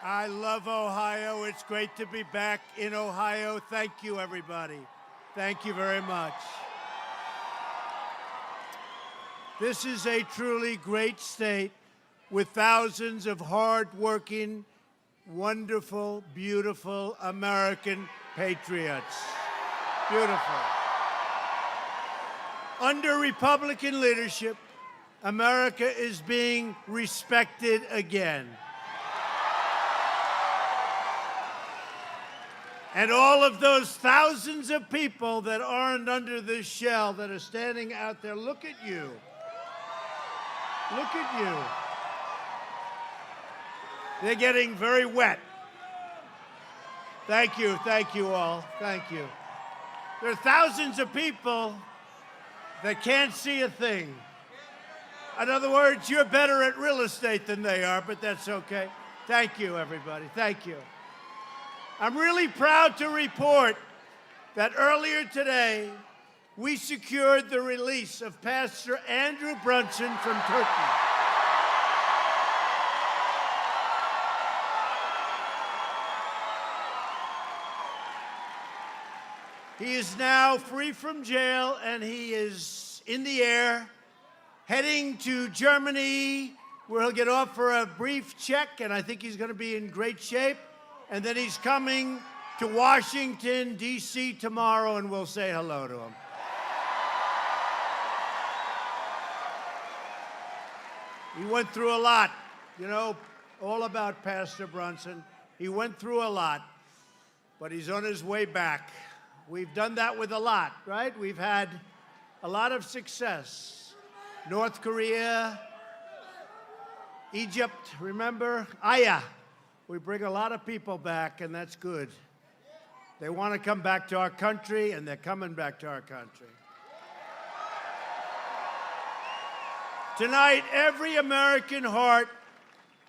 I love Ohio. It's great to be back in Ohio. Thank you, everybody. Thank you very much. This is a truly great state with thousands of hard-working, wonderful, beautiful American patriots. Beautiful. Under Republican leadership, America is being respected again. And all of those thousands of people that aren't under this shell that are standing out there, look at you. Look at you. They're getting very wet. Thank you all, thank you. There are thousands of people that can't see a thing. In other words, you're better at real estate than they are, but that's okay. Thank you, everybody, thank you. I'm really proud to report that earlier today, we secured the release of Pastor Andrew Brunson from Turkey. He is now free from jail, and he is in the air, heading to Germany, where he'll get off for a brief check, and I think he's going to be in great shape. And then he's coming to Washington, D.C. tomorrow, and we'll say hello to him. He went through a lot. You know, all about Pastor Brunson. He went through a lot, but he's on his way back. We've done that with a lot, right? We've had a lot of success. North Korea, Egypt, remember? Aya. We bring a lot of people back, and that's good. They want to come back to our country, and they're coming back to our country. Tonight, every American heart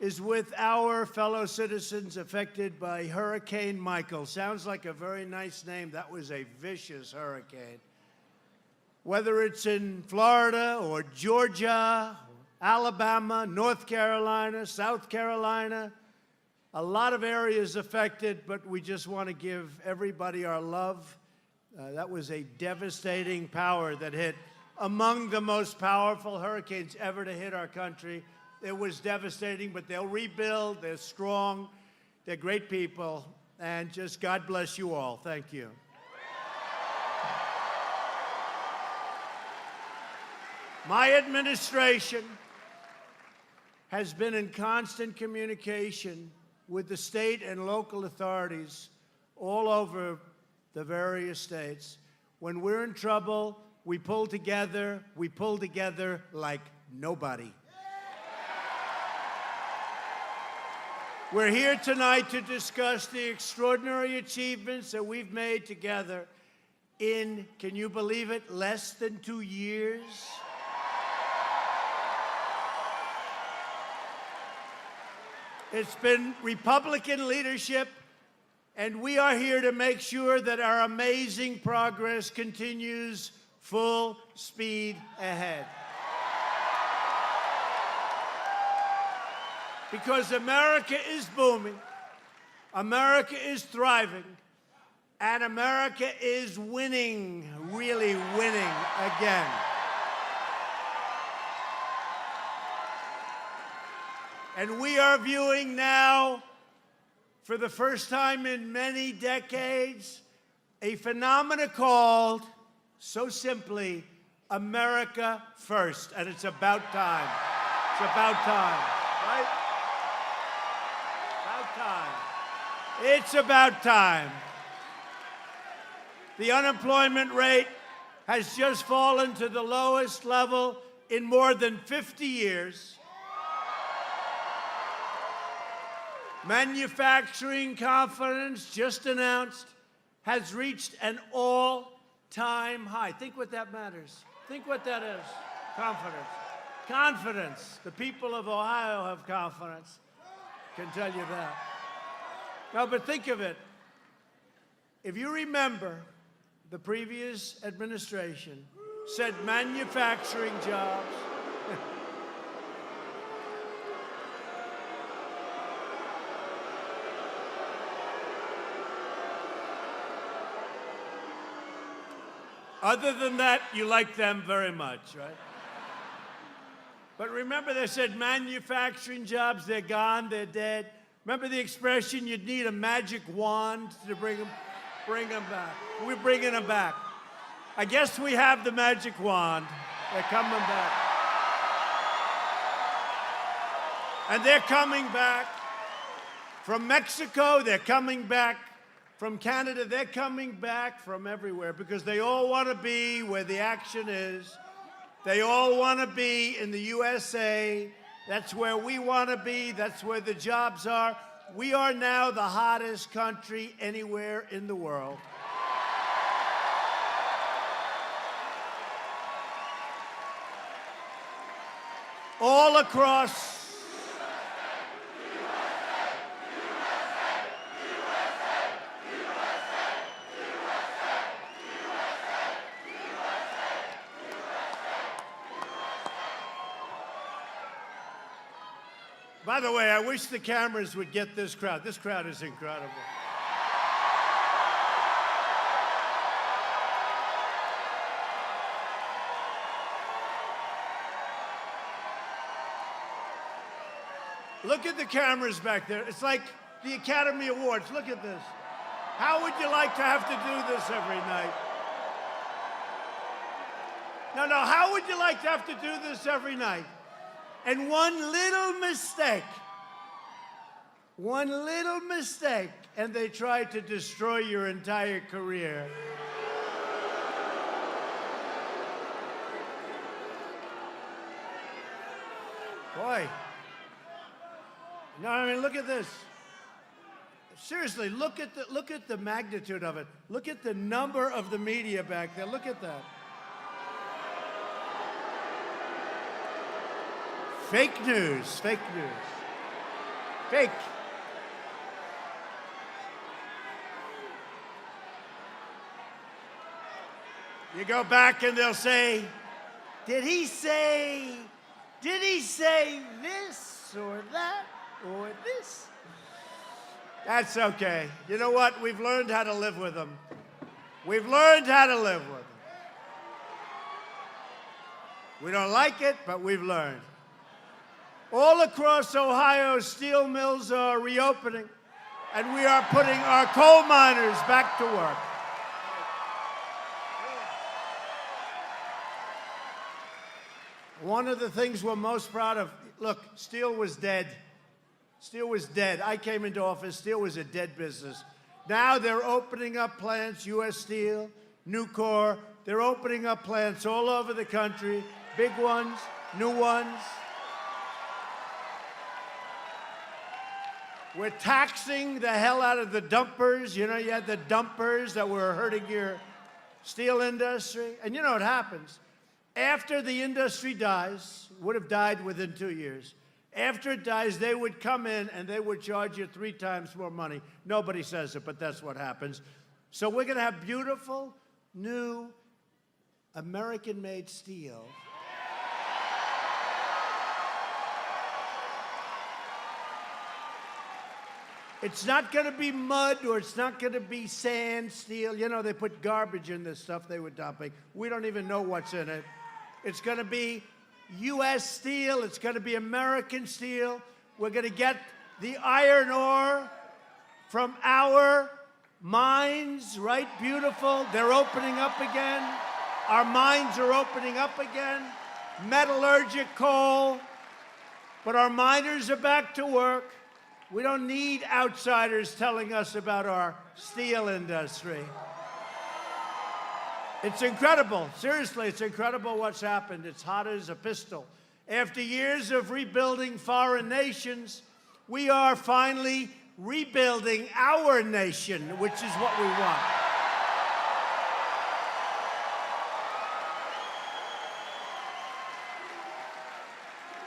is with our fellow citizens affected by Hurricane Michael. Sounds like a very nice name. That was a vicious hurricane. Whether it's in Florida or Georgia, Alabama, North Carolina, South Carolina, a lot of areas affected, but we just want to give everybody our love. That was a devastating power that hit among the most powerful hurricanes ever to hit our country. It was devastating, but they'll rebuild. They're strong. They're great people. And just God bless you all. Thank you. My administration has been in constant communication with the state and local authorities all over the various states. When we're in trouble, we pull together like nobody. We're here tonight to discuss the extraordinary achievements that we've made together in, can you believe it, less than 2 years? It's been Republican leadership, and we are here to make sure that our amazing progress continues full speed ahead. Because America is booming, America is thriving, and America is winning, really winning again. And we are viewing now, for the first time in many decades, a phenomenon called, so simply, America First. And it's about time. It's about time, right? About time. It's about time. The unemployment rate has just fallen to the lowest level in more than 50 years. Manufacturing confidence, just announced, has reached an all-time high. Think what that matters. Think what that is. Confidence. Confidence. The people of Ohio have confidence. Can tell you that. No, but think of it. If you remember, the previous administration said manufacturing jobs. Other than that, you like them very much, right? But remember, they said manufacturing jobs, they're gone, they're dead. Remember the expression, you'd need a magic wand to bring them back. We're bringing them back. I guess we have the magic wand. They're coming back. And they're coming back. From Mexico, they're coming back. From Canada, they're coming back from everywhere because they all want to be where the action is. They all want to be in the USA. That's where we want to be. That's where the jobs are. We are now the hottest country anywhere in the world. All across. By the way, I wish the cameras would get this crowd. This crowd is incredible. Look at the cameras back there. It's like the Academy Awards. Look at this. How would you like to have to do this every night? No, how would you like to have to do this every night? And one little mistake, and they try to destroy your entire career. Boy. No, I mean, look at this. Seriously, look at the magnitude of it. Look at the number of the media back there. Look at that. Fake news, fake news. Fake. You go back and they'll say, did he say this or that or this? That's okay. You know what? We've learned how to live with them. We've learned how to live with them. We don't like it, but we've learned. All across Ohio, steel mills are reopening, and we are putting our coal miners back to work. One of the things we're most proud of, look, steel was dead. Steel was dead. I came into office, steel was a dead business. Now they're opening up plants, U.S. Steel, Nucor. They're opening up plants all over the country, big ones, new ones. We're taxing the hell out of the dumpers. You know, you had the dumpers that were hurting your steel industry. And you know what happens? After the industry dies, would have died within 2 years. After it dies, they would come in and they would charge you 3 times more money. Nobody says it, but that's what happens. So we're going to have beautiful, new, American-made steel. It's not going to be mud or it's not going to be sand, steel. You know, they put garbage in this stuff they were dumping. We don't even know what's in it. It's going to be U.S. steel. It's going to be American steel. We're going to get the iron ore from our mines, right? Beautiful. They're opening up again. Our mines are opening up again. Metallurgic coal. But our miners are back to work. We don't need outsiders telling us about our steel industry. It's incredible. Seriously, it's incredible what's happened. It's hot as a pistol. After years of rebuilding foreign nations, we are finally rebuilding our nation, which is what we want.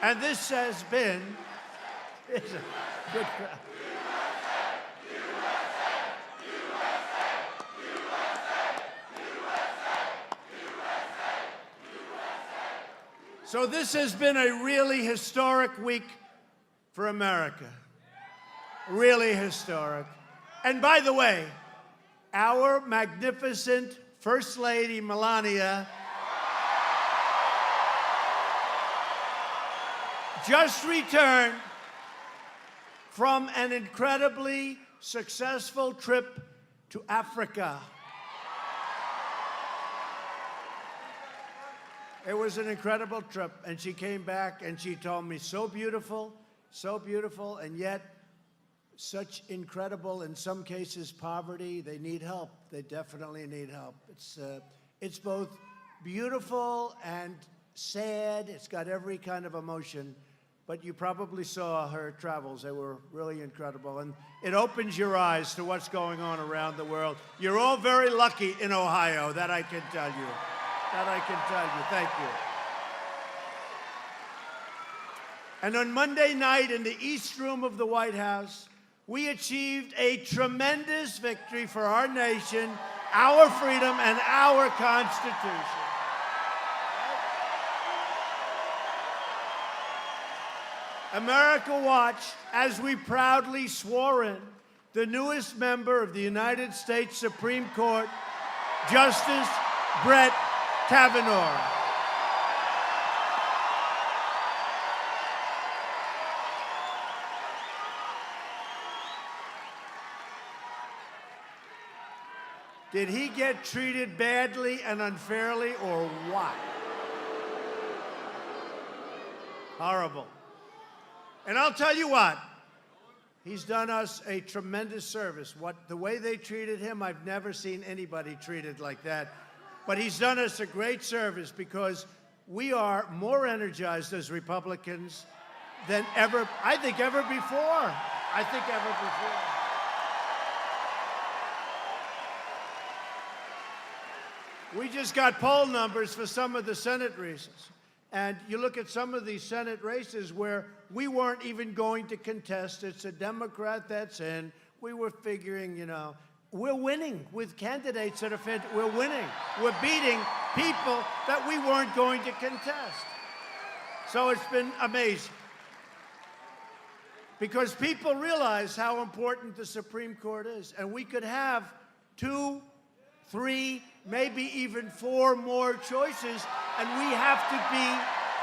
And this has been... It's a good crowd. So this has been a really historic week for America. Really historic. And by the way, our magnificent First Lady Melania just returned from an incredibly successful trip to Africa. It was an incredible trip, and she came back and she told me, so beautiful, and yet such incredible, in some cases, poverty. They need help. They definitely need help. It's both beautiful and sad. It's got every kind of emotion. But you probably saw her travels. They were really incredible. And it opens your eyes to what's going on around the world. You're all very lucky in Ohio, that I can tell you. That I can tell you. Thank you. And on Monday night in the East Room of the White House, we achieved a tremendous victory for our nation, our freedom, and our Constitution. America watched as we proudly swore in the newest member of the United States Supreme Court, Justice Brett Kavanaugh. Did he get treated badly and unfairly, or what? Horrible. And I'll tell you what, he's done us a tremendous service. The way they treated him, I've never seen anybody treated like that. But he's done us a great service because we are more energized as Republicans than ever, I think ever before. We just got poll numbers for some of the Senate races. And you look at some of these Senate races where we weren't even going to contest. It's a Democrat that's in. We were figuring, we're winning with candidates that are fit. We're winning. We're beating people that we weren't going to contest. So it's been amazing. Because people realize how important the Supreme Court is. And we could have 2, 3, maybe even 4 more choices, and we have to be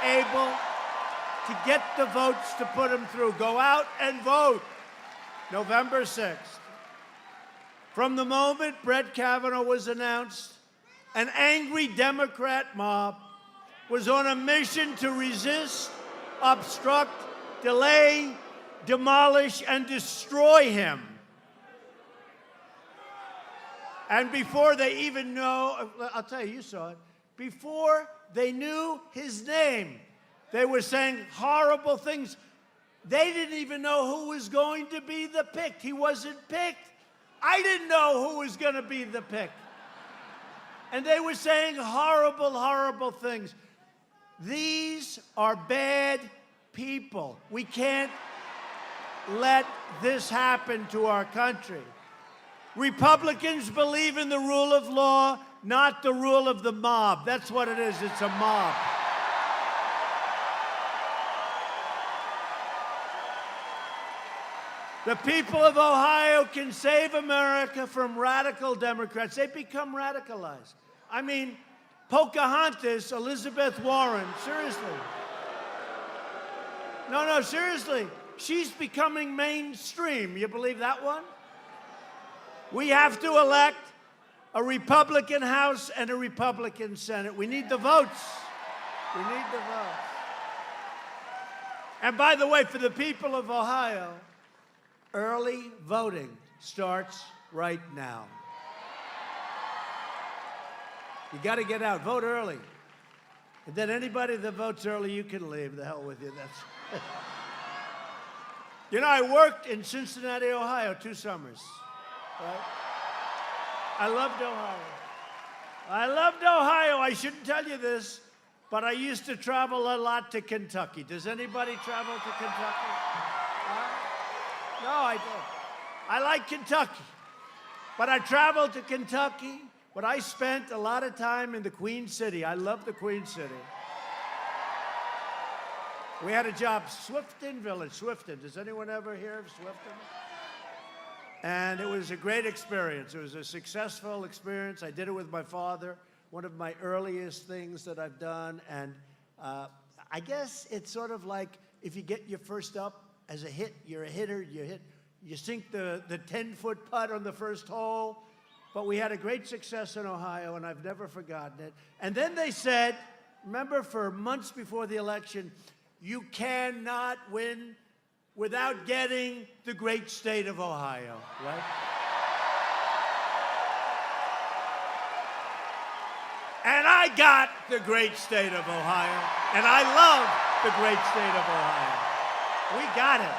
able to get the votes to put them through. Go out and vote November 6th. From the moment Brett Kavanaugh was announced, an angry Democrat mob was on a mission to resist, obstruct, delay, demolish, and destroy him. And before they even know, I'll tell you, you saw it, before they knew his name, they were saying horrible things. They didn't even know who was going to be the pick. He wasn't picked. I didn't know who was going to be the pick. And they were saying horrible, horrible things. These are bad people. We can't let this happen to our country. Republicans believe in the rule of law, not the rule of the mob. That's what it is. It's a mob. The people of Ohio can save America from radical Democrats. They become radicalized. I mean, Pocahontas, Elizabeth Warren, seriously. No, seriously. She's becoming mainstream. You believe that one? We have to elect a Republican House and a Republican Senate. We need the votes. We need the votes. And by the way, for the people of Ohio, early voting starts right now. You got to get out. Vote early. And then anybody that votes early, you can leave. The hell with you. That's. I worked in Cincinnati, Ohio, 2 summers. Right? I loved Ohio. I shouldn't tell you this, but I used to travel a lot to Kentucky. Does anybody travel to Kentucky? No, I don't. I like Kentucky. But I traveled to Kentucky, but I spent a lot of time in the Queen City. I love the Queen City. We had a job, Swifton Village, Swifton. Does anyone ever hear of Swifton? And it was a great experience. It was a successful experience. I did it with my father, one of my earliest things that I've done. And I guess it's sort of like if you get your first up as a hit, you're a hitter, you sink the 10-foot putt on the first hole. But we had a great success in Ohio, and I've never forgotten it. And then they said, remember, for months before the election, you cannot win without getting the great state of Ohio, right? And I got the great state of Ohio, and I love the great state of Ohio. We got it.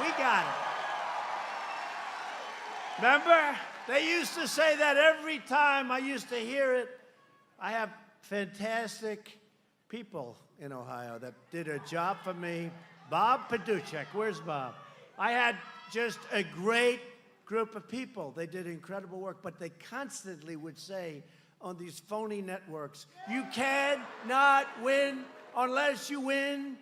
We got it. Remember, they used to say that every time I used to hear it. I have fantastic people in Ohio that did a job for me. Bob Paduchek, where's Bob? I had just a great group of people. They did incredible work, but they constantly would say on these phony networks, you cannot win unless you win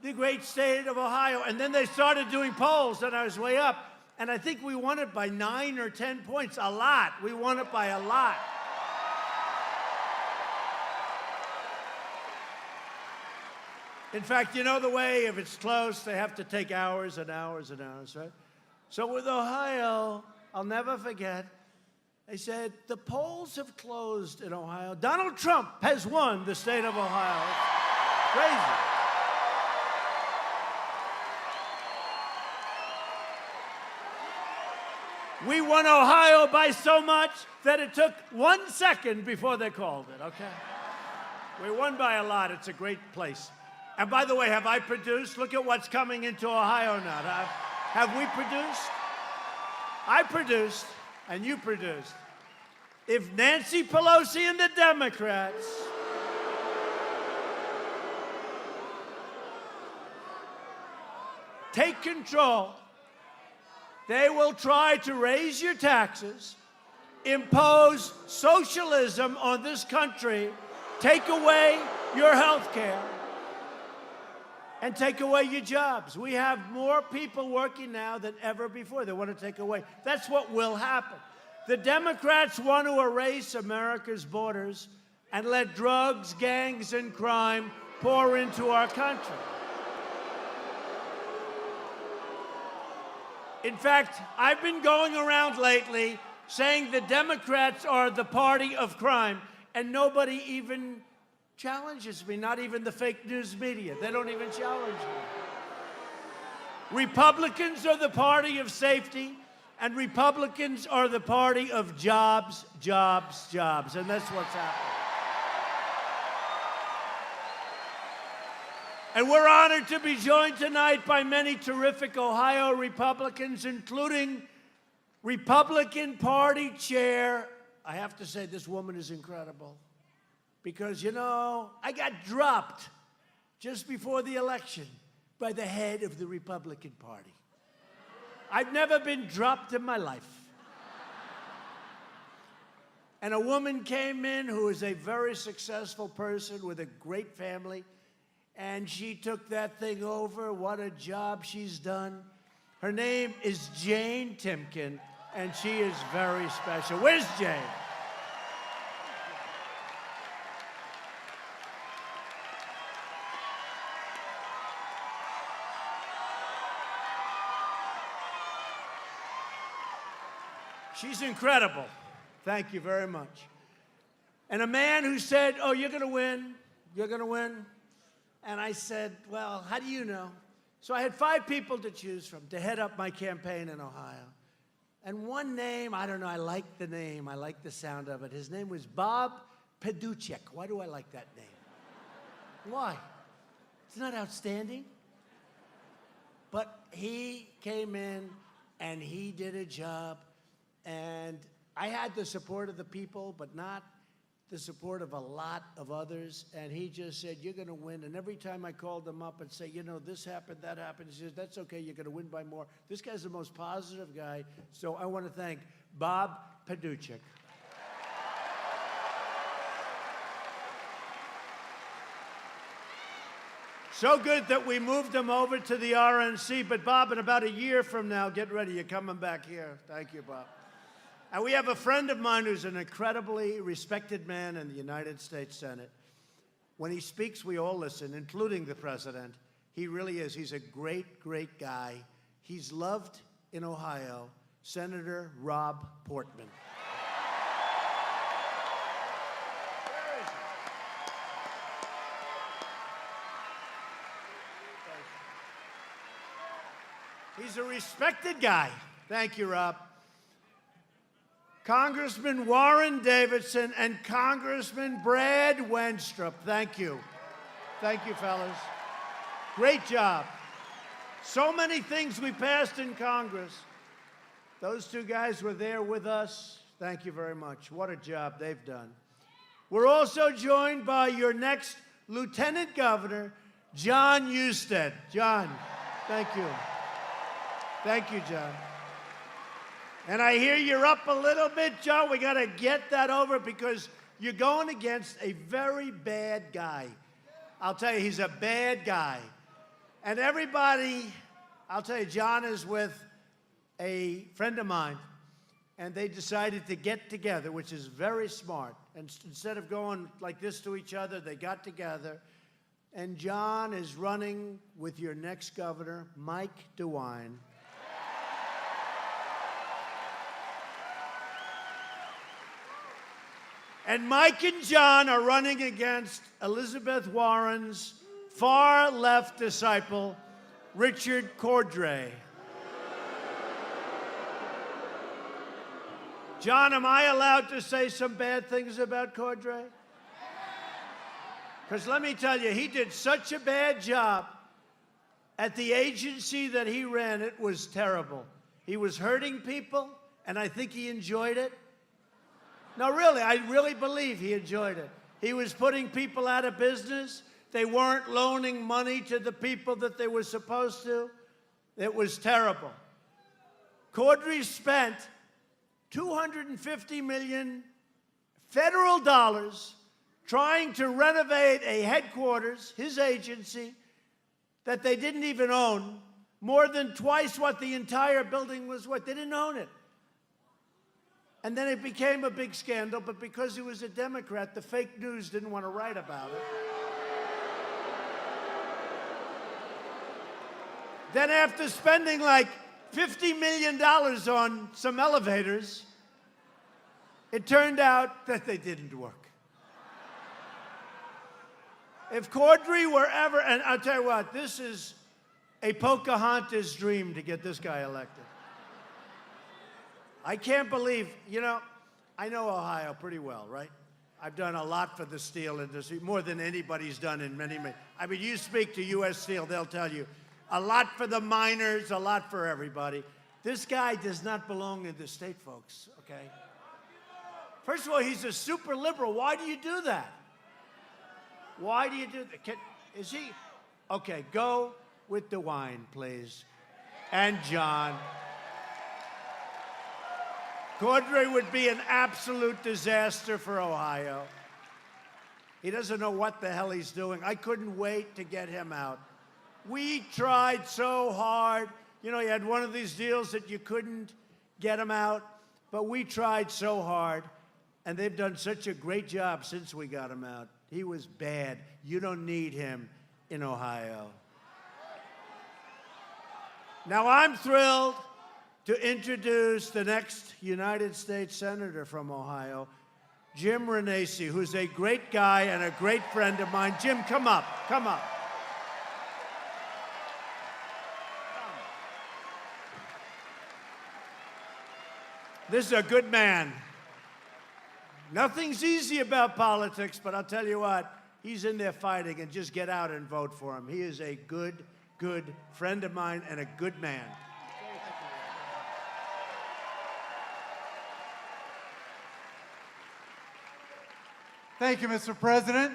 the great state of Ohio. And then they started doing polls, and I was way up. And I think we won it by 9 or 10 points, a lot. We won it by a lot. In fact, you know the way, if it's close, they have to take hours and hours and hours, right? So with Ohio, I'll never forget, they said, the polls have closed in Ohio. Donald Trump has won the state of Ohio. It's crazy. We won Ohio by so much that it took 1 second before they called it, okay? We won by a lot. It's a great place. And by the way, have I produced? Look at what's coming into Ohio now. Have we produced? I produced, and you produced. If Nancy Pelosi and the Democrats take control, they will try to raise your taxes, impose socialism on this country, take away your health care, and take away your jobs. We have more people working now than ever before. They want to take away. That's what will happen. The Democrats want to erase America's borders and let drugs, gangs, and crime pour into our country. In fact, I've been going around lately saying the Democrats are the party of crime, and nobody even challenges me, not even the fake news media. They don't even challenge me. Republicans are the party of safety, and Republicans are the party of jobs, jobs, jobs, and that's what's happening. And we're honored to be joined tonight by many terrific Ohio Republicans, including Republican Party Chair. I have to say, this woman is incredible. Because, you know, I got dropped just before the election by the head of the Republican Party. I've never been dropped in my life. And a woman came in who is a very successful person with a great family, and she took that thing over. What a job she's done. Her name is Jane Timken, and she is very special. Where's Jane? She's incredible. Thank you very much. And a man who said, oh, you're going to win. You're going to win. And I said, well, how do you know? So I had 5 people to choose from to head up my campaign in Ohio. And one name, I don't know, I like the name. I like the sound of it. His name was Bob Paduchek. Why do I like that name? Why? It's not outstanding. But he came in and he did a job. And I had the support of the people, but not the support of a lot of others. And he just said, you're going to win. And every time I called him up and say, you know, this happened, that happened, he says, that's okay, you're going to win by more. This guy's the most positive guy. So I want to thank Bob Paduchek. So good that we moved him over to the RNC. But, Bob, in about a year from now, get ready. You're coming back here. Thank you, Bob. And we have a friend of mine who's an incredibly respected man in the United States Senate. When he speaks, we all listen, including the president. He really is. He's a great, great guy. He's loved in Ohio, Senator Rob Portman. He's a respected guy. Thank you, Rob. Congressman Warren Davidson and Congressman Brad Wenstrup. Thank you. Thank you, fellas. Great job. So many things we passed in Congress. Those two guys were there with us. Thank you very much. What a job they've done. We're also joined by your next Lieutenant Governor, John Husted. John, thank you. Thank you, John. And I hear you're up a little bit, John. We got to get that over because you're going against a very bad guy. I'll tell you, he's a bad guy. And everybody, I'll tell you, John is with a friend of mine, and they decided to get together, which is very smart. And instead of going like this to each other, they got together. And John is running with your next governor, Mike DeWine. And Mike and John are running against Elizabeth Warren's far-left disciple, Richard Cordray. John, am I allowed to say some bad things about Cordray? Because let me tell you, he did such a bad job at the agency that he ran. It was terrible. He was hurting people, and I think he enjoyed it. No, really, I really believe he enjoyed it. He was putting people out of business. They weren't loaning money to the people that they were supposed to. It was terrible. Cordray spent $250 million federal dollars trying to renovate a headquarters, his agency, that they didn't even own, more than twice what the entire building was worth. They didn't own it. And then it became a big scandal, but because he was a Democrat, the fake news didn't want to write about it. Then after spending like $50 million on some elevators, it turned out that they didn't work. If Cordray were ever, and I'll tell you what, this is a Pocahontas dream to get this guy elected. I can't believe, you know, I know Ohio pretty well, right? I've done a lot for the steel industry, more than anybody's done in many. I mean, you speak to U.S. Steel, they'll tell you, a lot for the miners, a lot for everybody. This guy does not belong in the state, folks, okay? First of all, he's a super liberal. Why do you do that? Why do you do that? Is he? Okay, go with DeWine, please. And John. Cordray would be an absolute disaster for Ohio. He doesn't know what the hell he's doing. I couldn't wait to get him out. We tried so hard. You know, you had one of these deals that you couldn't get him out, but we tried so hard, and they've done such a great job since we got him out. He was bad. You don't need him in Ohio. Now, I'm thrilled to introduce the next United States Senator from Ohio, Jim Renacci, who's a great guy and a great friend of mine. Jim, come up, come up. This is a good man. Nothing's easy about politics, but I'll tell you what, he's in there fighting, and just get out and vote for him. He is a good, good friend of mine and a good man. Thank you, Mr. President.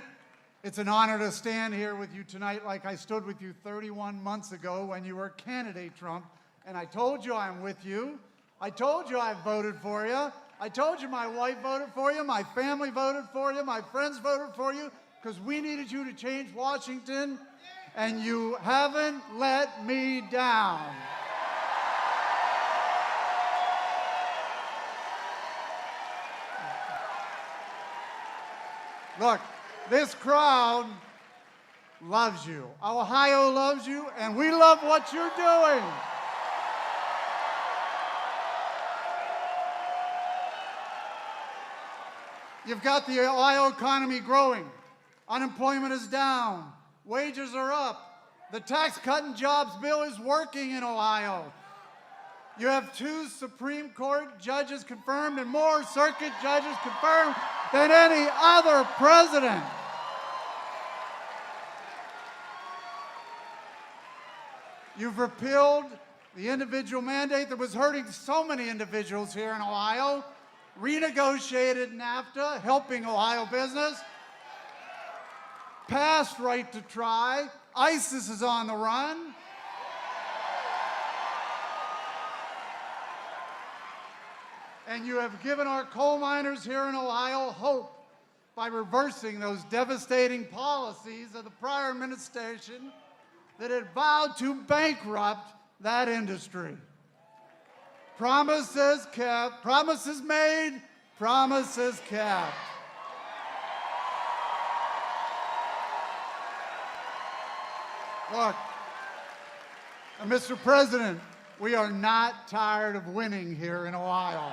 It's an honor to stand here with you tonight like I stood with you 31 months ago when you were candidate Trump, and I told you I'm with you. I told you I voted for you. I told you my wife voted for you, my family voted for you, my friends voted for you, because we needed you to change Washington, and you haven't let me down. Look, this crowd loves you. Ohio loves you, and we love what you're doing. You've got the Ohio economy growing. Unemployment is down. Wages are up. The tax cut and jobs bill is working in Ohio. You have 2 Supreme Court judges confirmed and more circuit judges confirmed than any other president. You've repealed the individual mandate that was hurting so many individuals here in Ohio, renegotiated NAFTA, helping Ohio business, passed right to try. ISIS is on the run. And you have given our coal miners here in Ohio hope by reversing those devastating policies of the prior administration that had vowed to bankrupt that industry. Promises kept, promises made, promises kept. Look, Mr. President, we are not tired of winning here in Ohio.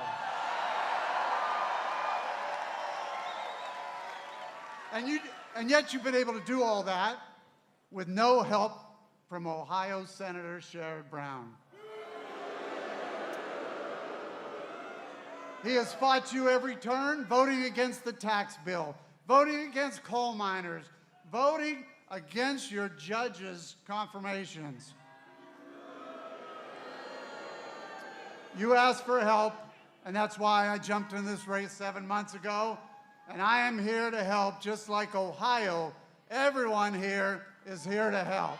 And yet you've been able to do all that with no help from Ohio Senator Sherrod Brown. He has fought you every turn, voting against the tax bill, voting against coal miners, voting against your judges' confirmations. You asked for help, and that's why I jumped in this race 7 months ago. And I am here to help, just like Ohio. Everyone here is here to help.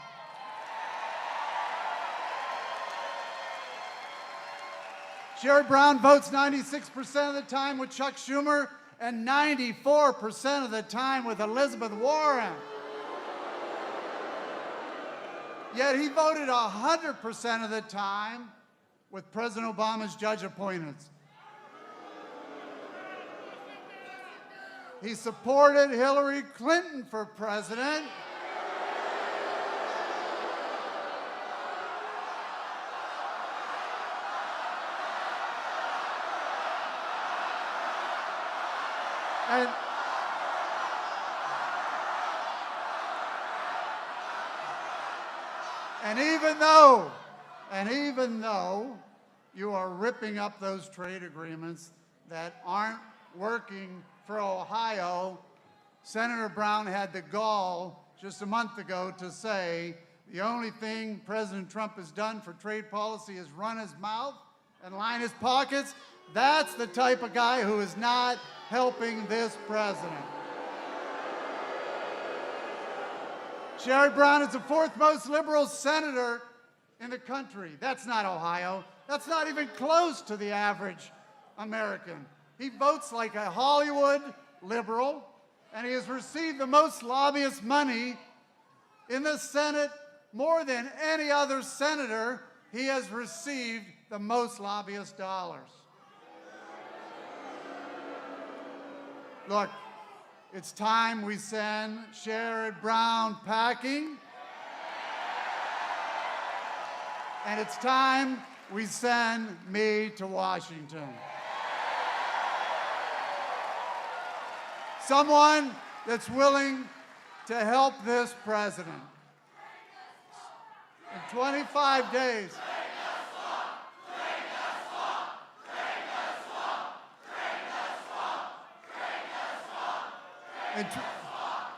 Sherrod Brown votes 96% of the time with Chuck Schumer and 94% of the time with Elizabeth Warren. Yet he voted 100% of the time with President Obama's judge appointments. He supported Hillary Clinton for president. And even though you are ripping up those trade agreements that aren't working for Ohio, Senator Brown had the gall just a month ago to say the only thing President Trump has done for trade policy is run his mouth and line his pockets. That's the type of guy who is not helping this president. Sherrod Brown is the 4th most liberal senator in the country. That's not Ohio. That's not even close to the average American. He votes like a Hollywood liberal, and he has received the most lobbyist money in the Senate. More than any other senator, he has received the most lobbyist dollars. Look, it's time we send Sherrod Brown packing, and it's time we send me to Washington. Someone that's willing to help this president. In 25 days.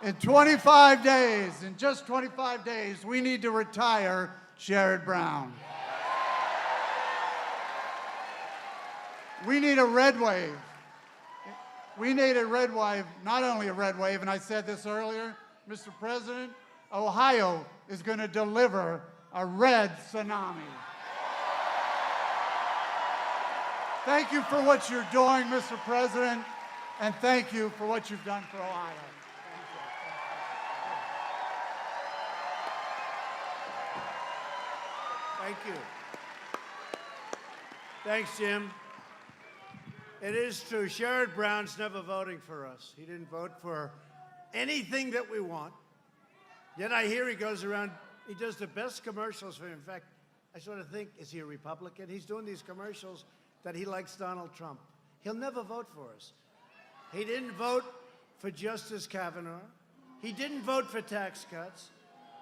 In 25 days, in just 25 days, we need to retire Sherrod Brown. We need a red wave. We need a red wave, not only a red wave, and I said this earlier, Mr. President, Ohio is going to deliver a red tsunami. Thank you for what you're doing, Mr. President, and thank you for what you've done for Ohio. Thank you. Thanks, Jim. It is true. Sherrod Brown's never voting for us. He didn't vote for anything that we want. Yet I hear he goes around, he does the best commercials for him. In fact, I sort of think, is he a Republican? He's doing these commercials that he likes Donald Trump. He'll never vote for us. He didn't vote for Justice Kavanaugh. He didn't vote for tax cuts.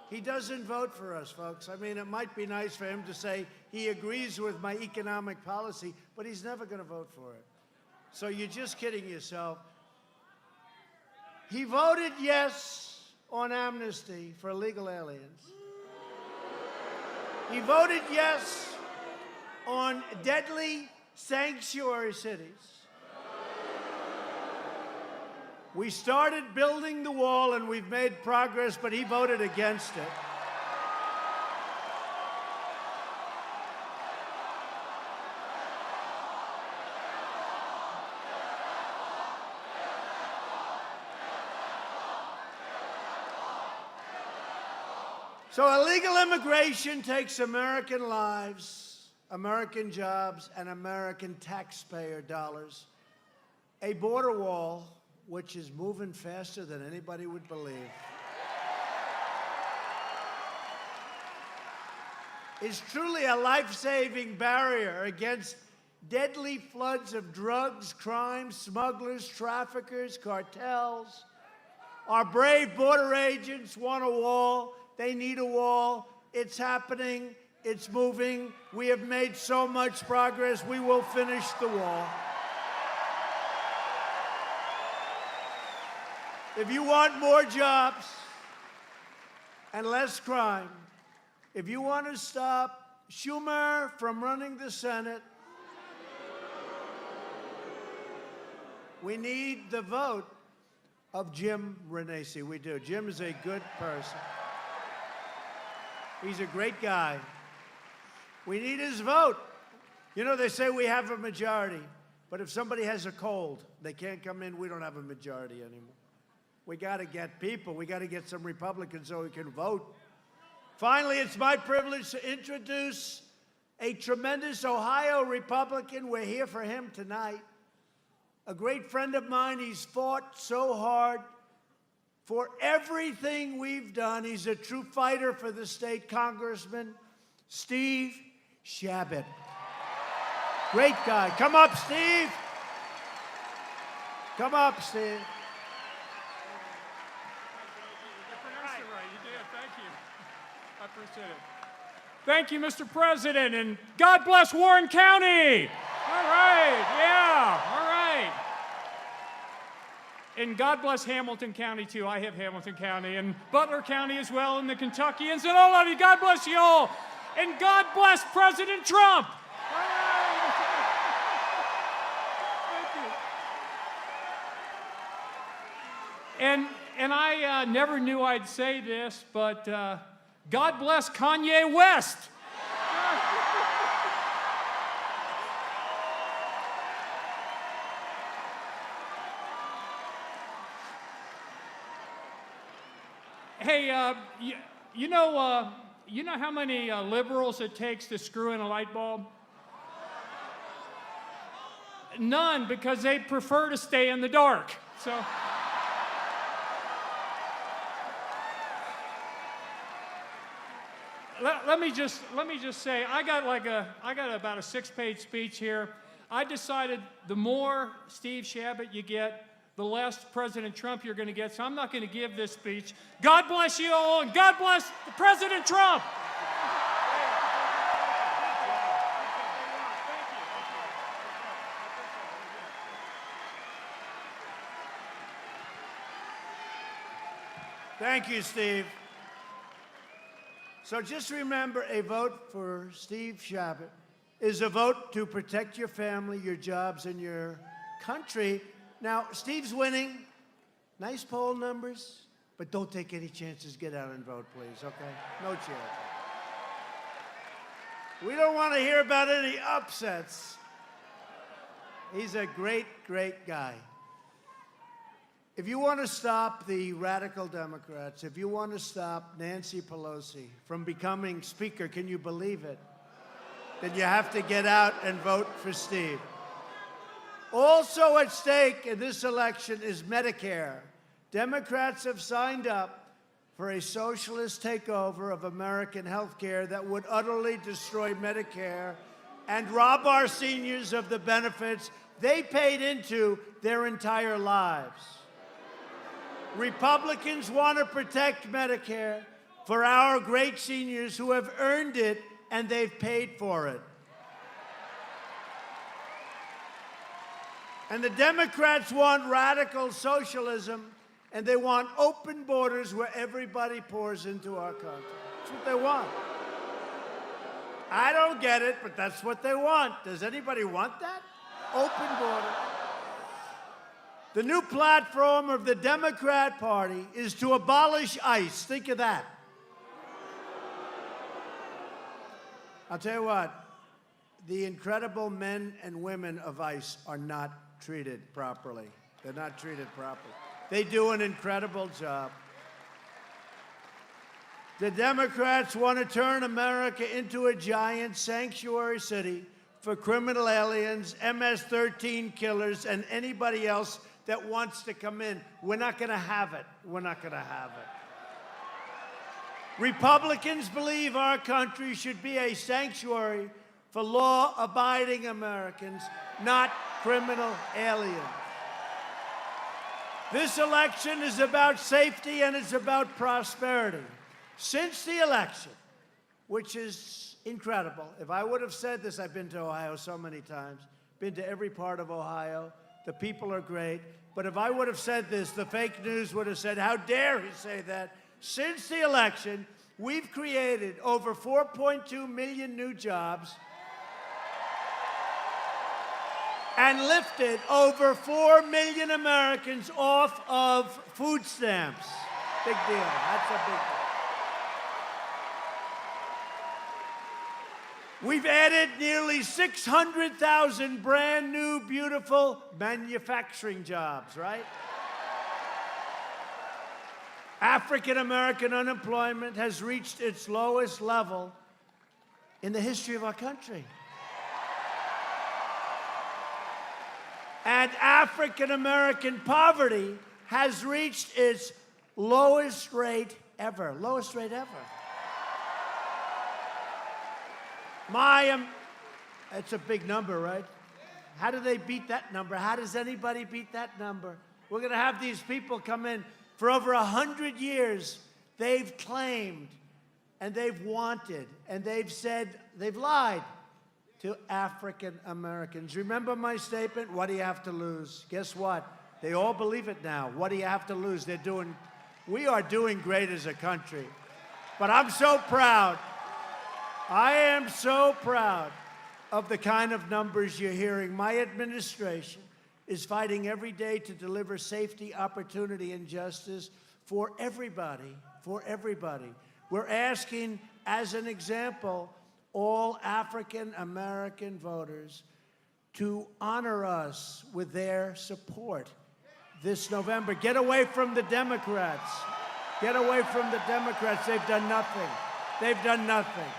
He doesn't vote for us, folks. I mean, it might be nice for him to say he agrees with my economic policy, but he's never going to vote for it. So you're just kidding yourself. He voted yes on amnesty for illegal aliens. He voted yes on deadly sanctuary cities. We started building the wall and we've made progress, but he voted against it. So illegal immigration takes American lives, American jobs, and American taxpayer dollars. A border wall, which is moving faster than anybody would believe, is truly a life-saving barrier against deadly floods of drugs, crime, smugglers, traffickers, cartels. Our brave border agents want a wall. They need a wall. It's happening. It's moving. We have made so much progress. We will finish the wall. If you want more jobs and less crime, if you want to stop Schumer from running the Senate, we need the vote of Jim Renacci. We do. Jim is a good person. He's a great guy. We need his vote. You know, they say we have a majority, but if somebody has a cold, they can't come in, we don't have a majority anymore. We got to get people. We got to get some Republicans so we can vote. Finally, it's my privilege to introduce a tremendous Ohio Republican. We're here for him tonight. A great friend of mine. He's fought so hard for everything we've done. He's a true fighter for the state, Congressman Steve Chabot. Great guy. Come up, Steve. Come up, Steve. You pronounced it right. You did. Thank you. I appreciate it. Thank you, Mr. President, and God bless Warren County. All right. Yeah. All right. And God bless Hamilton County, too. I have Hamilton County and Butler County as well, and the Kentuckians, and all of you. God bless you all. And God bless President Trump. All right. Thank you. And I never knew I'd say this, but God bless Kanye West. Hey, you know how many liberals it takes to screw in a light bulb? None, because they prefer to stay in the dark. So. Let me just say, I got about a 6-page speech here. I decided the more Steve Chabot you get, the less President Trump you're going to get, so I'm not going to give this speech. God bless you all, and God bless President Trump. Thank you, Steve. So just remember, a vote for Steve Chabot is a vote to protect your family, your jobs, and your country. Now, Steve's winning. Nice poll numbers, but don't take any chances. Get out and vote, please, okay? No chance. We don't want to hear about any upsets. He's a great, great guy. If you want to stop the radical Democrats, if you want to stop Nancy Pelosi from becoming Speaker, can you believe it? then you have to get out and vote for Steve. Also at stake in this election is Medicare. Democrats have signed up for a socialist takeover of American health care that would utterly destroy Medicare and rob our seniors of the benefits they paid into their entire lives. Republicans want to protect Medicare for our great seniors who have earned it and they've paid for it. And the Democrats want radical socialism, and they want open borders where everybody pours into our country. That's what they want. I don't get it, but that's what they want. Does anybody want that? Open border. The new platform of the Democrat Party is to abolish ICE. Think of that. I'll tell you what, the incredible men and women of ICE are not treated properly. They're not treated properly. They do an incredible job. The Democrats want to turn America into a giant sanctuary city for criminal aliens, MS-13 killers, and anybody else that wants to come in. We're not going to have it. We're not going to have it. Republicans believe our country should be a sanctuary for law-abiding Americans, not criminal aliens. This election is about safety and it's about prosperity. Since the election, which is incredible, if I would have said this, I've been to Ohio so many times, been to every part of Ohio, the people are great, but if I would have said this, the fake news would have said, how dare he say that? Since the election, we've created over 4.2 million new jobs and lifted over 4 million Americans off of food stamps. Big deal. That's a big deal. We've added nearly 600,000 brand new, beautiful manufacturing jobs, right? African American unemployment has reached its lowest level in the history of our country. And African American poverty has reached its lowest rate ever. Lowest rate ever. That's a big number, right? How do they beat that number? How does anybody beat that number? We're going to have these people come in. For over 100 years, they've claimed and they've wanted and they've said, they've lied to African Americans. Remember my statement? What do you have to lose? Guess what? They all believe it now. What do you have to lose? We are doing great as a country. But I'm so proud. I am so proud of the kind of numbers you're hearing. My administration is fighting every day to deliver safety, opportunity, and justice for everybody, for everybody. We're asking, as an example, all African American voters to honor us with their support this November. Get away from the Democrats. Get away from the Democrats. They've done nothing. They've done nothing.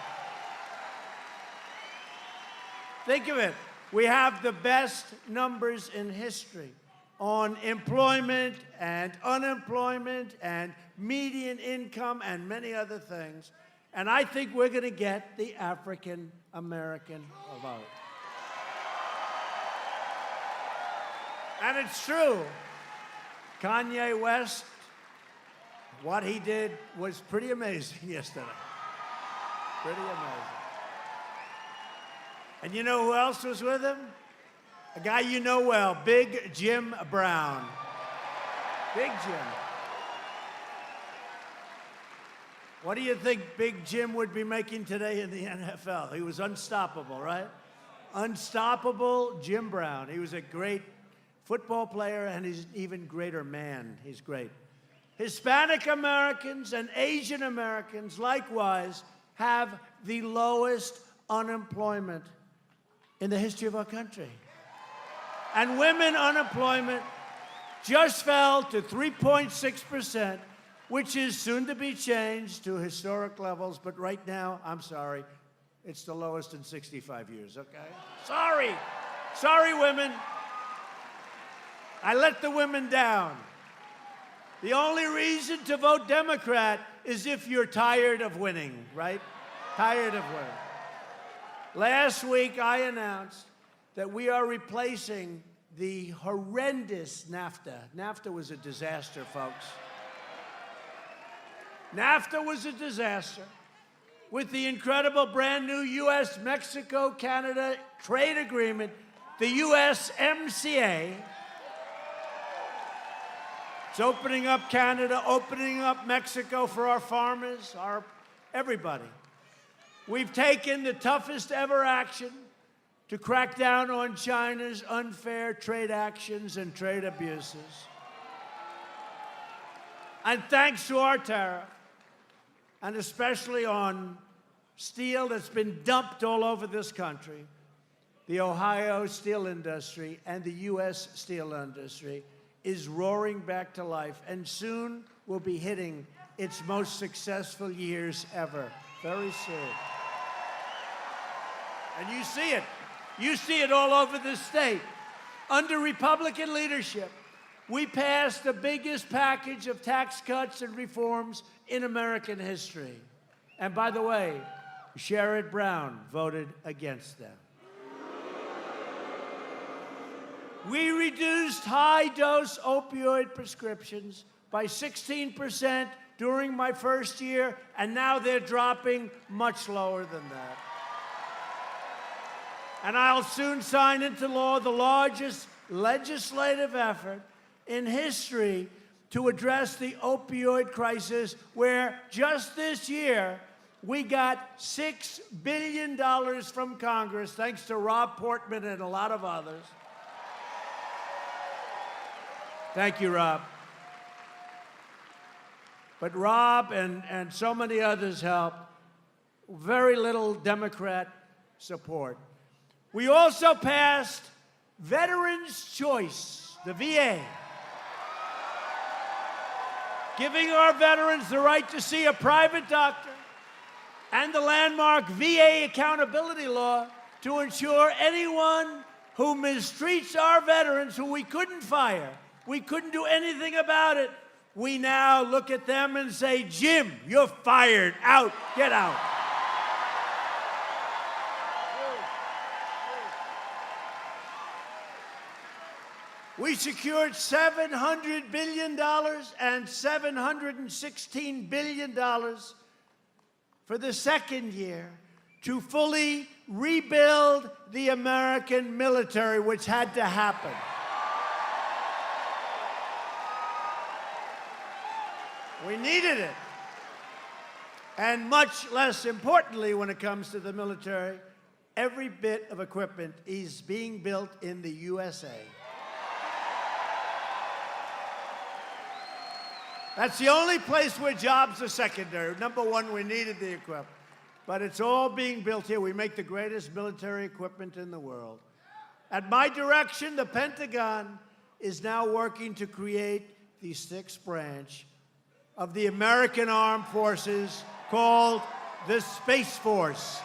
Think of it. We have the best numbers in history on employment and unemployment and median income and many other things. And I think we're going to get the African American vote. And it's true. Kanye West, what he did was pretty amazing yesterday. Pretty amazing. And you know who else was with him? A guy you know well, Big Jim Brown. Big Jim. What do you think Big Jim would be making today in the NFL? He was unstoppable, right? Unstoppable Jim Brown. He was a great football player, and he's an even greater man. He's great. Hispanic Americans and Asian Americans, likewise, have the lowest unemployment in the history of our country. And women unemployment just fell to 3.6%, which is soon to be changed to historic levels. But right now, I'm sorry, It's the lowest in 65 years, okay? Sorry. Sorry, women. I let the women down. The only reason to vote Democrat is if you're tired of winning, right? Tired of winning. Last week, I announced that we are replacing the horrendous NAFTA. NAFTA was a disaster, folks. NAFTA was a disaster with the incredible brand new U.S.-Mexico-Canada trade agreement, the USMCA. It's opening up Canada, opening up Mexico for our farmers, everybody. We've taken the toughest ever action to crack down on China's unfair trade actions and trade abuses. And thanks to our tariff, and especially on steel that's been dumped all over this country, the Ohio steel industry and the U.S. steel industry is roaring back to life and soon will be hitting its most successful years ever, very soon. And you see it. You see it all over the state. Under Republican leadership, we passed the biggest package of tax cuts and reforms in American history. And by the way, Sherrod Brown voted against them. We reduced high-dose opioid prescriptions by 16% during my first year, and now they're dropping much lower than that. And I'll soon sign into law the largest legislative effort in history to address the opioid crisis, where just this year we got $6 billion from Congress, thanks to Rob Portman and a lot of others. Thank you, Rob. But Rob and so many others helped. Very little Democrat support. We also passed Veterans' Choice, the VA, giving our veterans the right to see a private doctor, and the landmark VA accountability law to ensure anyone who mistreats our veterans, who we couldn't fire, we couldn't do anything about it, we now look at them and say, Jim, you're fired, out, get out. We secured $700 billion and $716 billion for the second year to fully rebuild the American military, which had to happen. We needed it. And much less importantly, when it comes to the military, every bit of equipment is being built in the USA. That's the only place where jobs are secondary. Number one, we needed the equipment. But it's all being built here. We make the greatest military equipment in the world. At my direction, the Pentagon is now working to create the sixth branch of the American Armed Forces called the Space Force.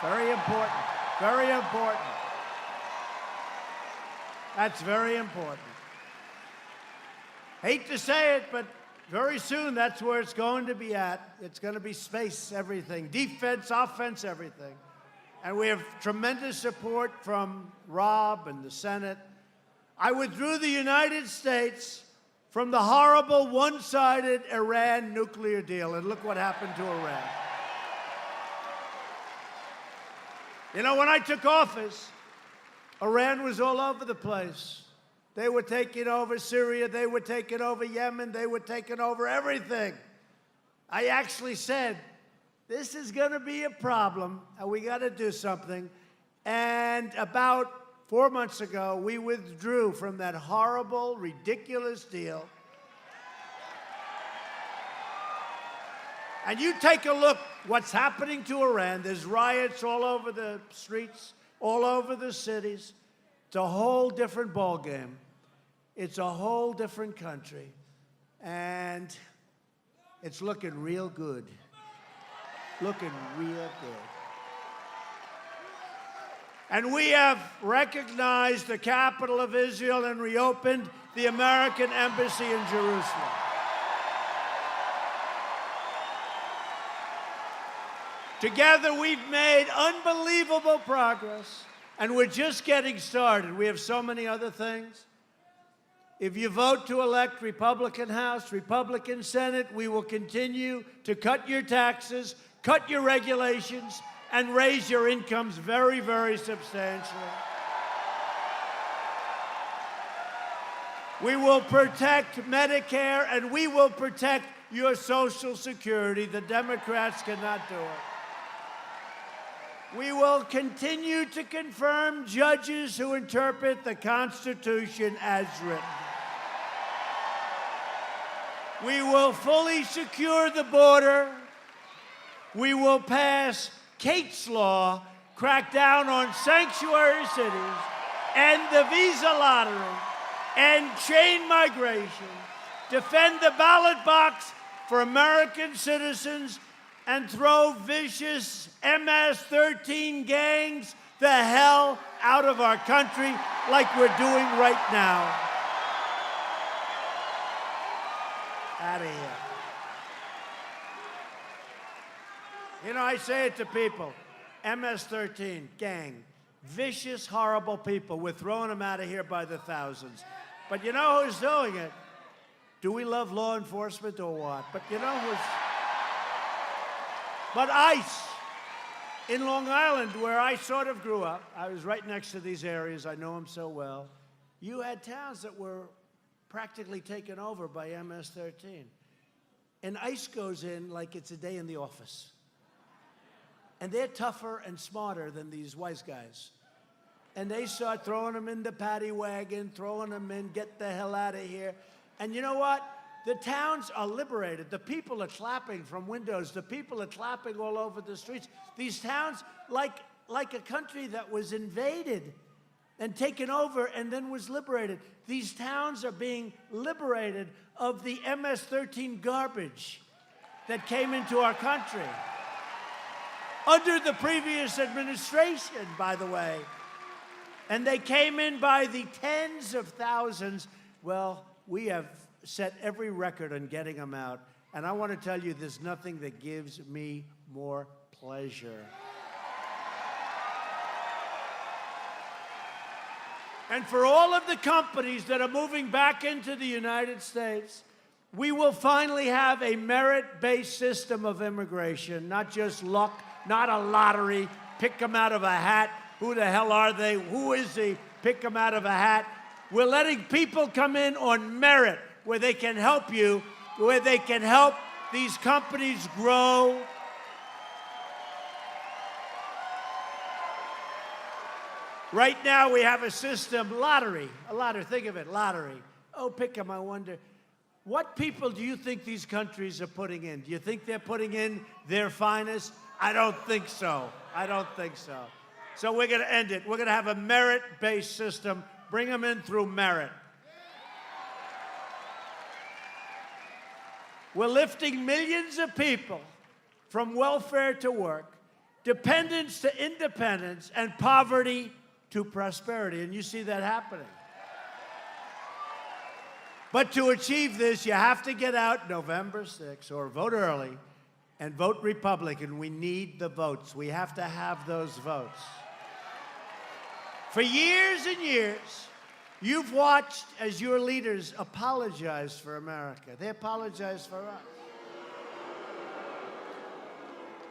Very important. Very important. That's very important. Hate to say it, but very soon, that's where it's going to be at. It's going to be space, everything, defense, offense, everything. And we have tremendous support from Rob and the Senate. I withdrew the United States from the horrible one-sided Iran nuclear deal, and look what happened to Iran. You know, when I took office, Iran was all over the place. They were taking over Syria, they were taking over Yemen, they were taking over everything. I actually said, this is going to be a problem, and we got to do something. And about 4 months ago, we withdrew from that horrible, ridiculous deal. And you take a look what's happening to Iran. There's riots all over the streets, all over the cities. It's a whole different ballgame. It's a whole different country. And it's looking real good. Looking real good. And we have recognized the capital of Israel and reopened the American embassy in Jerusalem. Together, we've made unbelievable progress, and we're just getting started. We have so many other things. If you vote to elect Republican House, Republican Senate, we will continue to cut your taxes, cut your regulations, and raise your incomes very, very substantially. We will protect Medicare, and we will protect your Social Security. The Democrats cannot do it. We will continue to confirm judges who interpret the Constitution as written. We will fully secure the border. We will pass Kate's Law, crack down on sanctuary cities, end the visa lottery, end chain migration, defend the ballot box for American citizens, and throw vicious MS-13 gangs the hell out of our country like we're doing right now. Out of here. You know, I say it to people, MS-13, gang, vicious, horrible people. We're throwing them out of here by the thousands. But you know who's doing it? Do we love law enforcement or what? But you know who's... But ICE in Long Island, where I sort of grew up, I was right next to these areas, I know them so well. You had towns that were practically taken over by MS-13. And ICE goes in like it's a day in the office. And they're tougher and smarter than these wise guys. And they start throwing them in the paddy wagon, throwing them in, get the hell out of here. And you know what? The towns are liberated. The people are clapping from windows. The people are clapping all over the streets. These towns, like a country that was invaded and taken over and then was liberated. These towns are being liberated of the MS-13 garbage that came into our country. Under the previous administration, by the way. And they came in by the tens of thousands. Well, we have set every record on getting them out. And I want to tell you, there's nothing that gives me more pleasure. And for all of the companies that are moving back into the United States, we will finally have a merit-based system of immigration, not just luck, not a lottery, pick them out of a hat. Who the hell are they? Who is he? Pick them out of a hat. We're letting people come in on merit, where they can help you, where they can help these companies grow. Right now we have a system, lottery, think of it, lottery. Oh, pick them, I wonder. What people do you think these countries are putting in? Do you think they're putting in their finest? I don't think so. I don't think so. So we're going to end it. We're going to have a merit-based system. Bring them in through merit. We're lifting millions of people from welfare to work, dependence to independence, and poverty to prosperity. And you see that happening. But to achieve this, you have to get out November 6th or vote early and vote Republican. We need the votes. We have to have those votes. For years and years, you've watched as your leaders apologize for America. They apologize for us.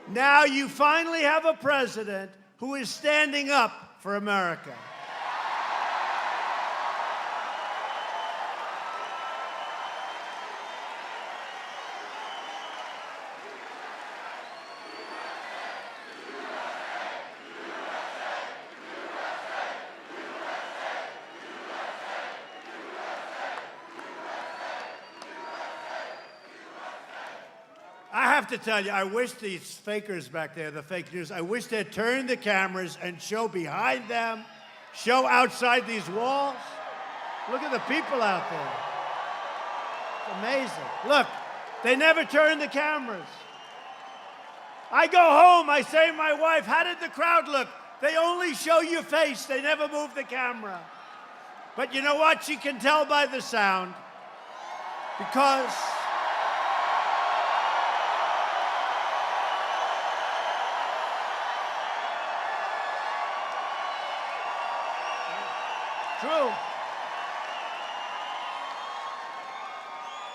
Now you finally have a president who is standing up for America. I have to tell you, I wish these fakers back there, the fake news, I wish they'd turn the cameras and show behind them, show outside these walls. Look at the people out there. It's amazing. Look, they never turn the cameras. I go home, I say to my wife, how did the crowd look? They only show your face. They never move the camera. But you know what? She can tell by the sound. Because true.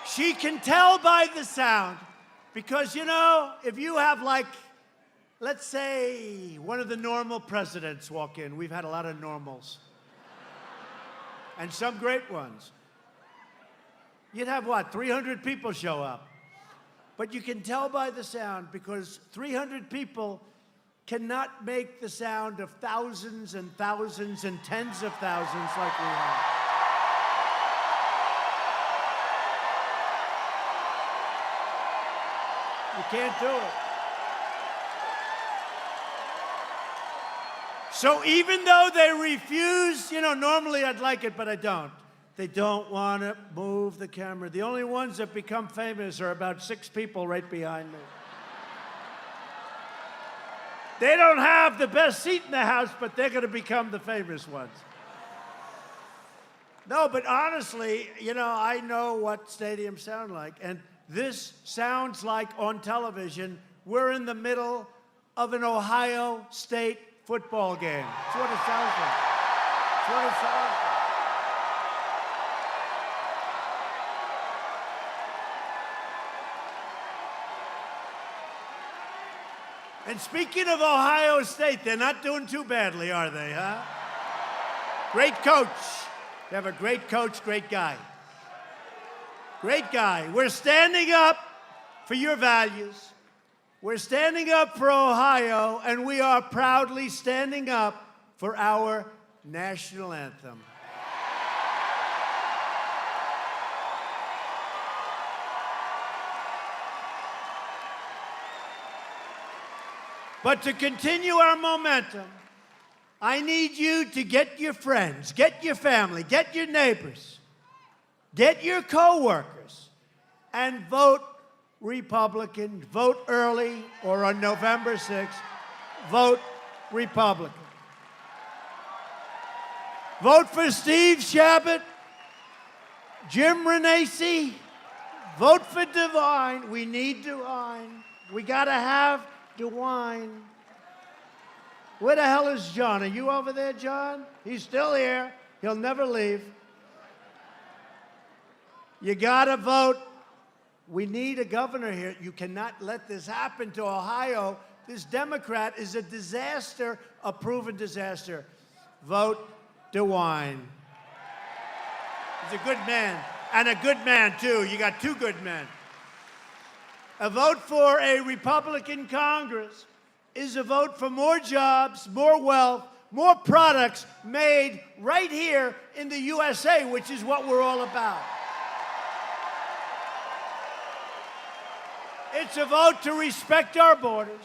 She can tell by the sound. Because, you know, if you have, like, let's say one of the normal presidents walk in. We've had a lot of normals. And some great ones. You'd have, what, 300 people show up. But you can tell by the sound because 300 people cannot make the sound of thousands and thousands and tens of thousands like we have. You can't do it. So even though they refuse, you know, normally I'd like it, but I don't. They don't want to move the camera. The only ones that become famous are about 6 people right behind me. They don't have the best seat in the house, but they're going to become the famous ones. No, but honestly, you know, I know what stadiums sound like. And this sounds like on television, we're in the middle of an Ohio State football game. That's what it sounds like. That's what it sounds like. And speaking of Ohio State, they're not doing too badly, are they, huh? Great coach. They have a great coach, great guy. Great guy. We're standing up for your values. We're standing up for Ohio, and we are proudly standing up for our national anthem. But to continue our momentum, I need you to get your friends, get your family, get your neighbors, get your co-workers, and vote Republican. Vote early or on November 6th, vote Republican. Vote for Steve Chabot, Jim Renacci. Vote for DeWine. We need DeWine. We got to have DeWine. Where the hell is John? Are you over there, John? He's still here. He'll never leave. You gotta vote. We need a governor here. You cannot let this happen to Ohio. This Democrat is a disaster, a proven disaster. Vote DeWine. He's a good man, and a good man, too. You got 2 good men. A vote for a Republican Congress is a vote for more jobs, more wealth, more products made right here in the USA, which is what we're all about. It's a vote to respect our borders,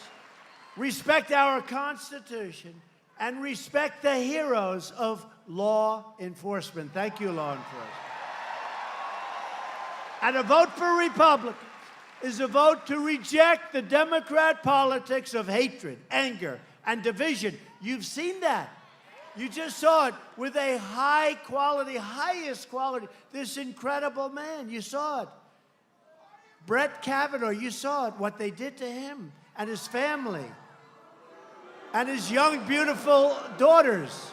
respect our Constitution, and respect the heroes of law enforcement. Thank you, law enforcement. And a vote for Republicans is a vote to reject the Democrat politics of hatred, anger, and division. You've seen that. You just saw it with a high quality, highest quality, this incredible man. You saw it. Brett Kavanaugh, you saw it, what they did to him and his family and his young, beautiful daughters.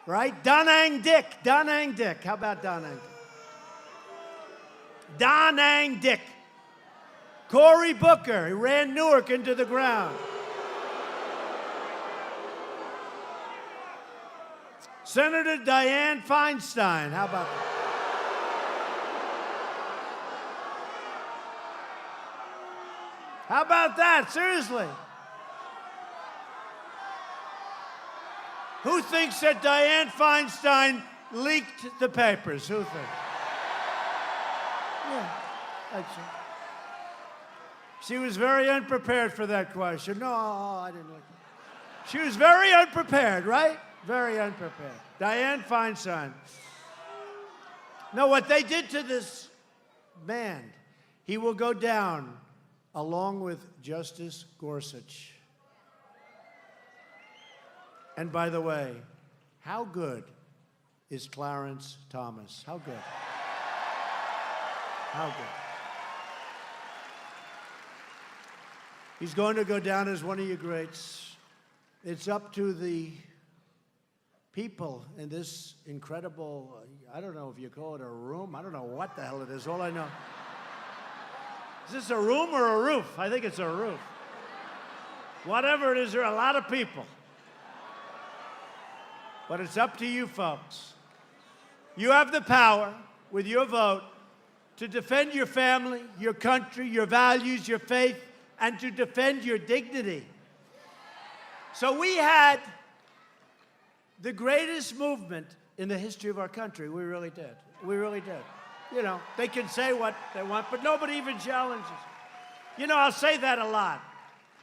Right? Donang Dick. How about Donang Dick? Donang Dick. Cory Booker, he ran Newark into the ground. Senator Dianne Feinstein, how about that? How about that? Seriously. Who thinks that Dianne Feinstein leaked the papers? Who thinks? Yeah, that's it. She was very unprepared for that question. No, I didn't like it. She was very unprepared, right? Very unprepared. Dianne Feinstein. No, what they did to this man, he will go down along with Justice Gorsuch. And by the way, how good is Clarence Thomas? How good? How good? He's going to go down as one of your greats. It's up to the people in this incredible, I don't know if you call it a room. I don't know what the hell it is. All I know. Is this a room or a roof? I think it's a roof. Whatever it is, there are a lot of people. But it's up to you folks. You have the power, with your vote, to defend your family, your country, your values, your faith, and to defend your dignity. So we had the greatest movement in the history of our country. We really did. We really did. You know, they can say what they want, but nobody even challenges. You know, I'll say that a lot.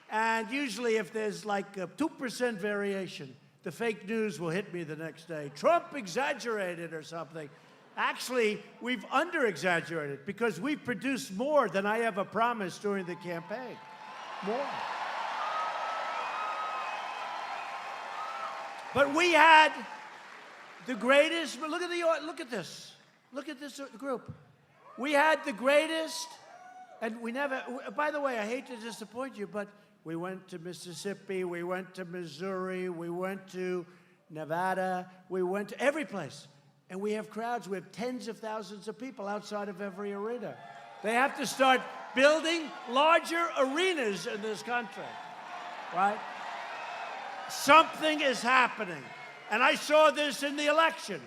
And usually if there's like a 2% variation, the fake news will hit me the next day. Trump exaggerated or something. Actually, we've under-exaggerated because we produced more than I ever promised during the campaign. More. But we had the greatest, look at this. Look at this group. We had the greatest, and we never, by the way, I hate to disappoint you, but we went to Mississippi, we went to Missouri, we went to Nevada, we went to every place. And we have crowds, we have tens of thousands of people outside of every arena. They have to start building larger arenas in this country, right? Something is happening. And I saw this in the election.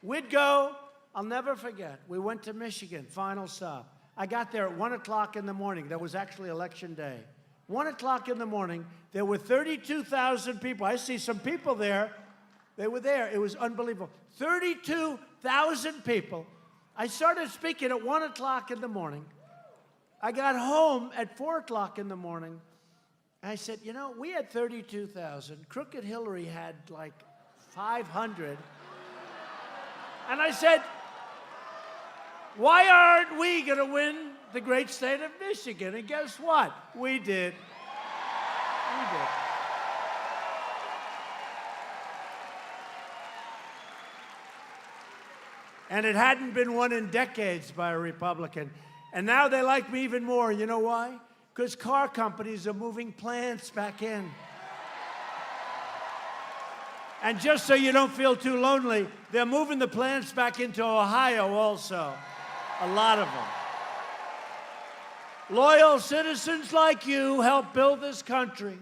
We'd go, I'll never forget, we went to Michigan, final stop. I got there at 1 o'clock in the morning. That was actually election day. 1 o'clock in the morning, there were 32,000 people. I see some people there. They were there. It was unbelievable. 32,000 people. I started speaking at 1 o'clock in the morning. I got home at 4 o'clock in the morning. And I said, you know, we had 32,000. Crooked Hillary had like 500. And I said, why aren't we going to win the great state of Michigan? And guess what? We did. We did. And it hadn't been won in decades by a Republican. And now they like me even more. You know why? Because car companies are moving plants back in. And just so you don't feel too lonely, they're moving the plants back into Ohio also. A lot of them. Loyal citizens like you help build this country.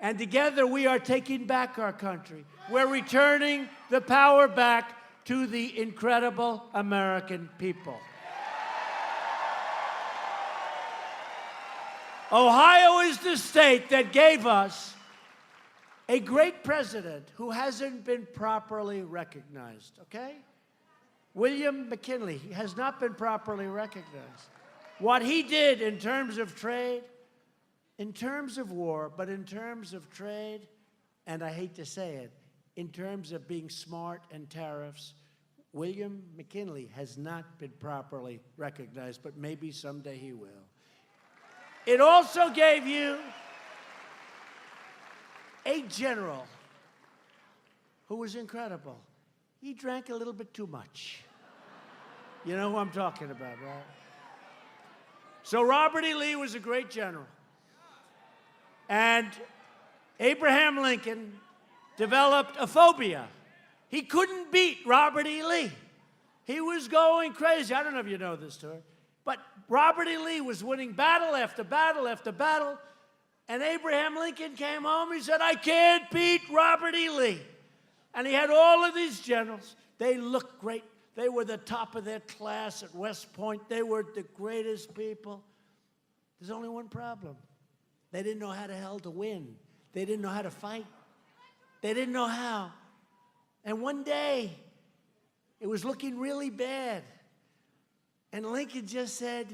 And together we are taking back our country. We're returning the power back to the incredible American people. Ohio is the state that gave us a great president who hasn't been properly recognized, okay? William McKinley has not been properly recognized. What he did in terms of trade, in terms of war, but in terms of trade, and I hate to say it, in terms of being smart and tariffs, William McKinley has not been properly recognized, but maybe someday he will. It also gave you a general who was incredible. He drank a little bit too much. You know who I'm talking about, right? So Robert E. Lee was a great general. And Abraham Lincoln developed a phobia. He couldn't beat Robert E. Lee. He was going crazy. I don't know if you know this story, but Robert E. Lee was winning battle after battle after battle, and Abraham Lincoln came home. He said, I can't beat Robert E. Lee. And he had all of these generals. They looked great. They were the top of their class at West Point. They were the greatest people. There's only one problem. They didn't know how the hell to win. They didn't know how to fight. They didn't know how. And one day, it was looking really bad. And Lincoln just said,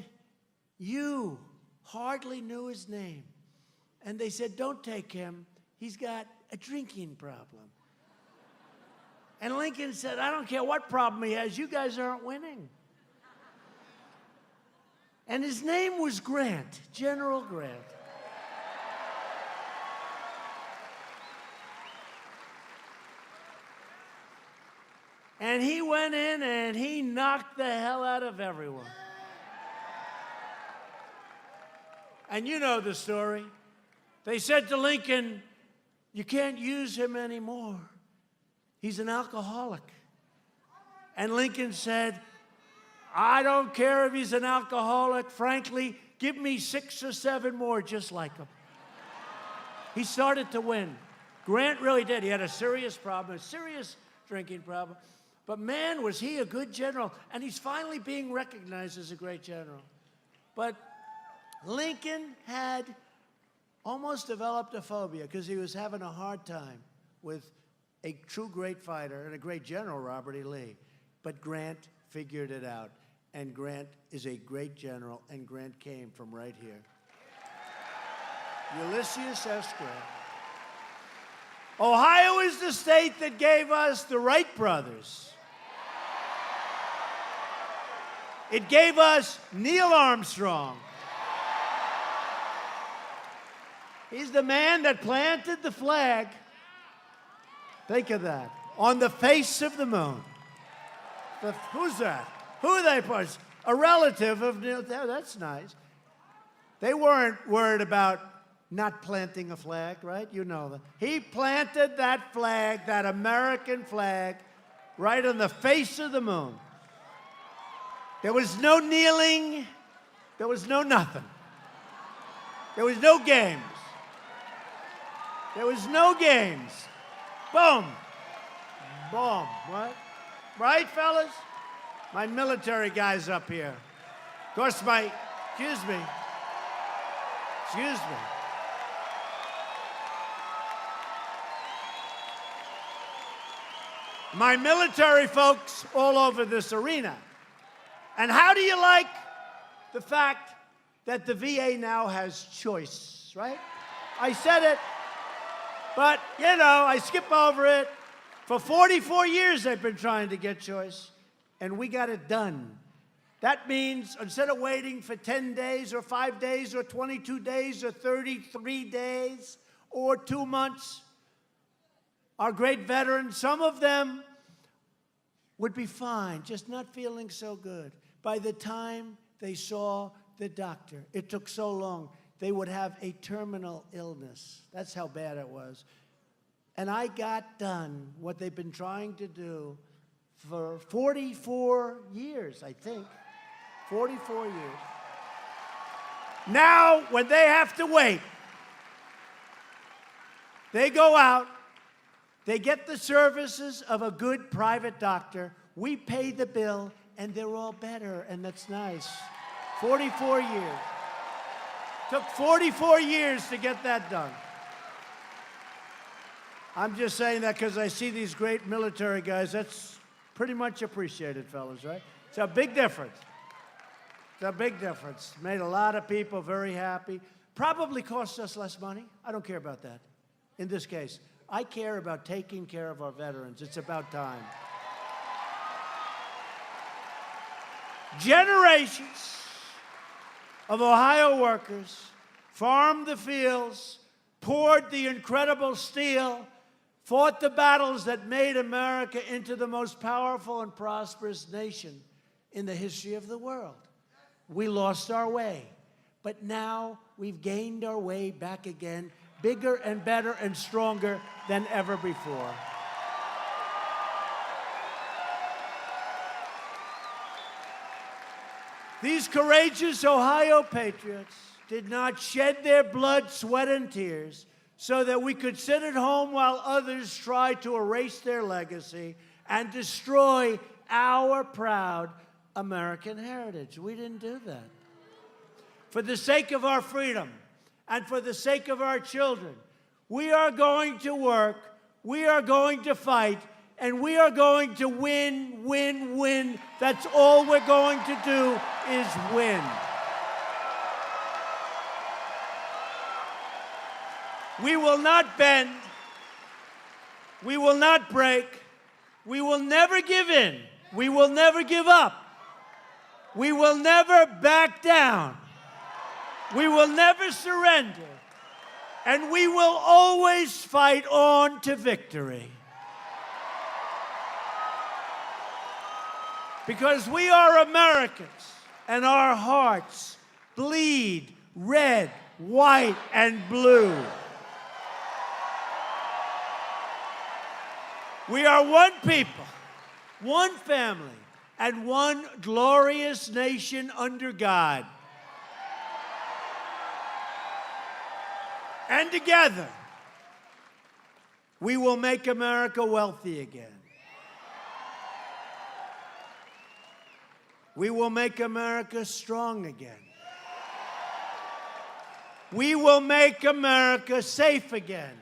you hardly knew his name. And they said, don't take him. He's got a drinking problem. And Lincoln said, I don't care what problem he has. You guys aren't winning. And his name was Grant, General Grant. And he went in and he knocked the hell out of everyone. And you know the story. They said to Lincoln, "You can't use him anymore. He's an alcoholic." And Lincoln said, "I don't care if he's an alcoholic. Frankly, give me 6 or 7 more just like him." He started to win. Grant really did. He had a serious problem, a serious drinking problem. But man, was he a good general. And he's finally being recognized as a great general. But Lincoln had almost developed a phobia because he was having a hard time with a true great fighter and a great general, Robert E. Lee. But Grant figured it out. And Grant is a great general, and Grant came from right here. Ulysses S. Grant. Ohio is the state that gave us the Wright brothers. It gave us Neil Armstrong. He's the man that planted the flag, think of that, on the face of the moon. Who's that? Who are they? A relative of Neil. That's nice. They weren't worried about not planting a flag, right? You know that. He planted that flag, that American flag, right on the face of the moon. There was no kneeling. There was no nothing. There was no games. There was no games. Boom. Boom. What? Right, fellas? My military guys up here. Of course, excuse me. My military folks all over this arena. And how do you like the fact that the VA now has choice, right? I said it, but, you know, I skip over it. For 44 years, they've been trying to get choice, and we got it done. That means instead of waiting for 10 days or 5 days or 22 days or 33 days or 2 months, our great veterans, some of them would be fine, just not feeling so good. By the time they saw the doctor, it took so long, they would have a terminal illness. That's how bad it was. And I got done what they've been trying to do for 44 years, I think. 44 years. Now, when they have to wait, they go out, they get the services of a good private doctor, we pay the bill, and they're all better, and that's nice. 44 years. Took 44 years to get that done. I'm just saying that because I see these great military guys. That's pretty much appreciated, fellas, right? It's a big difference. It's a big difference. Made a lot of people very happy. Probably cost us less money. I don't care about that. In this case, I care about taking care of our veterans. It's about time. Generations of Ohio workers farmed the fields, poured the incredible steel, fought the battles that made America into the most powerful and prosperous nation in the history of the world. We lost our way, but now we've gained our way back again, bigger and better and stronger than ever before. These courageous Ohio patriots did not shed their blood, sweat, and tears so that we could sit at home while others tried to erase their legacy and destroy our proud American heritage. We didn't do that. For the sake of our freedom and for the sake of our children, we are going to work, we are going to fight, and we are going to win, win, win. That's all we're going to do is win. We will not bend. We will not break. We will never give in. We will never give up. We will never back down. We will never surrender. And we will always fight on to victory. Because we are Americans, and our hearts bleed red, white, and blue. We are one people, one family, and one glorious nation under God. And together, we will make America wealthy again. We will make America strong again. We will make America safe again.